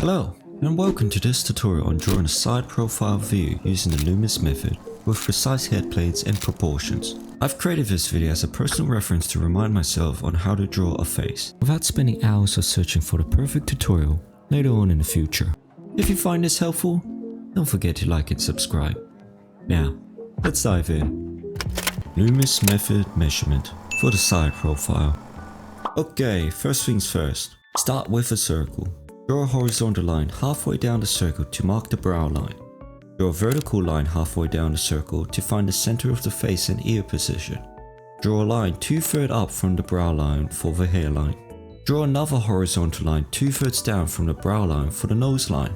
Hello, and welcome to this tutorial on drawing a side profile view using the Loomis method with precise head planes and proportions. I've created this video as a personal reference to remind myself on how to draw a face, without spending hours of searching for the perfect tutorial later on in the future. If you find this helpful, don't forget to like and subscribe. Now, let's dive in. Loomis method measurement for the side profile. Okay, first things first. Start with a circle. Draw a horizontal line halfway down the circle to mark the brow line. Draw a vertical line halfway down the circle to find the center of the face and ear position. Draw a line 2/3 up from the brow line for the hairline. Draw another horizontal line 2/3 down from the brow line for the nose line.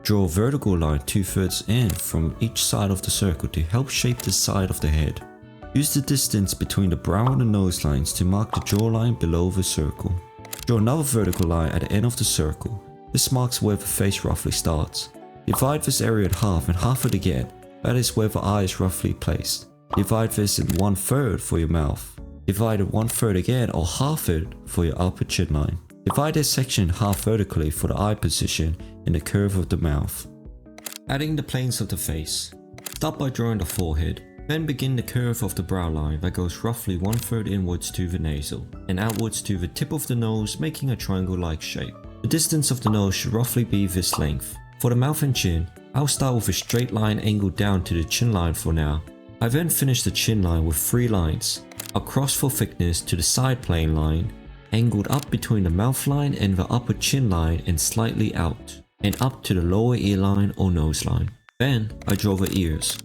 Draw a vertical line 2/3 in from each side of the circle to help shape the side of the head. Use the distance between the brow and the nose lines to mark the jawline below the circle. Draw another vertical line at the end of the circle. This marks where the face roughly starts. Divide this area in half and half it again, that is where the eye is roughly placed. Divide this in 1/3 for your mouth. Divide it 1/3 again or half it for your upper chin line. Divide this section in half vertically for the eye position and the curve of the mouth. Adding the planes of the face. Start by drawing the forehead. Then begin the curve of the brow line that goes roughly 1/3 inwards to the nasal and outwards to the tip of the nose, making a triangle-like shape. The distance of the nose should roughly be this length. For the mouth and chin, I'll start with a straight line angled down to the chin line for now. I then finish the chin line with 3 lines. Across for thickness to the side plane line, angled up between the mouth line and the upper chin line and slightly out, and up to the lower ear line or nose line. Then I draw the ears.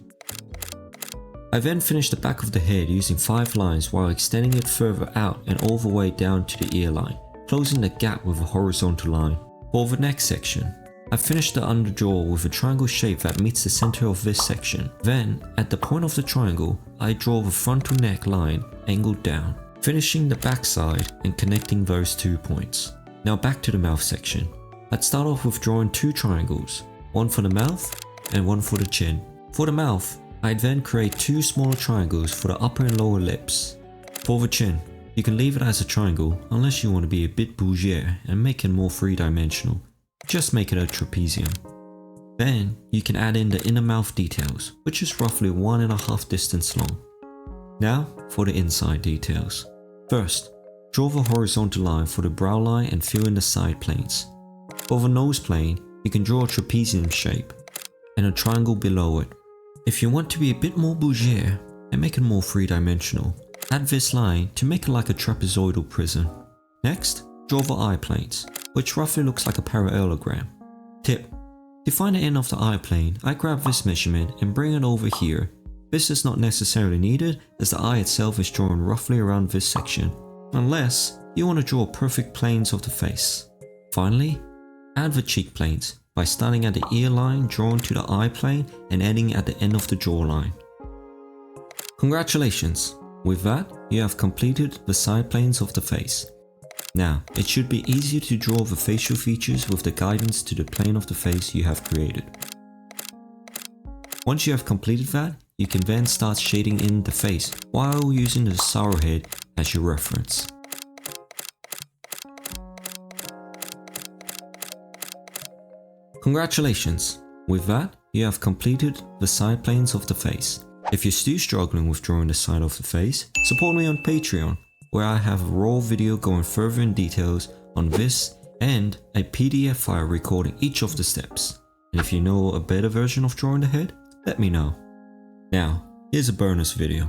I then finish the back of the head using 5 lines while extending it further out and all the way down to the ear line, closing the gap with a horizontal line. For the neck section, I finish the underjaw with a triangle shape that meets the center of this section. Then, at the point of the triangle, I draw the frontal neck line angled down, finishing the back side and connecting those 2 points. Now back to the mouth section. I'd start off with drawing 2 triangles, one for the mouth and one for the chin. For the mouth, I'd then create 2 smaller triangles for the upper and lower lips. For the chin, you can leave it as a triangle unless you want to be a bit bourgeois and make it more 3-dimensional. Just make it a trapezium. Then you can add in the inner mouth details, which is roughly 1.5 distance long. Now for the inside details. First, draw the horizontal line for the brow line and fill in the side planes. For the nose plane, you can draw a trapezium shape and a triangle below it. If you want to be a bit more bourgeois and make it more 3-dimensional, add this line to make it like a trapezoidal prism. Next, draw the eye planes, which roughly looks like a parallelogram. Tip: to find the end of the eye plane, I grab this measurement and bring it over here. This is not necessarily needed as the eye itself is drawn roughly around this section, unless you want to draw perfect planes of the face. Finally, add the cheek planes by starting at the ear line drawn to the eye plane and ending at the end of the jawline. Congratulations! With that, you have completed the side planes of the face. Now, it should be easier to draw the facial features with the guidance to the plane of the face you have created. Once you have completed that, you can then start shading in the face while using the sorrow head as your reference. Congratulations! With that, you have completed the side planes of the face. If you're still struggling with drawing the side of the face, support me on Patreon, where I have a raw video going further in details on this and a PDF file recording each of the steps. And if you know a better version of drawing the head, let me know. Now, here's a bonus video.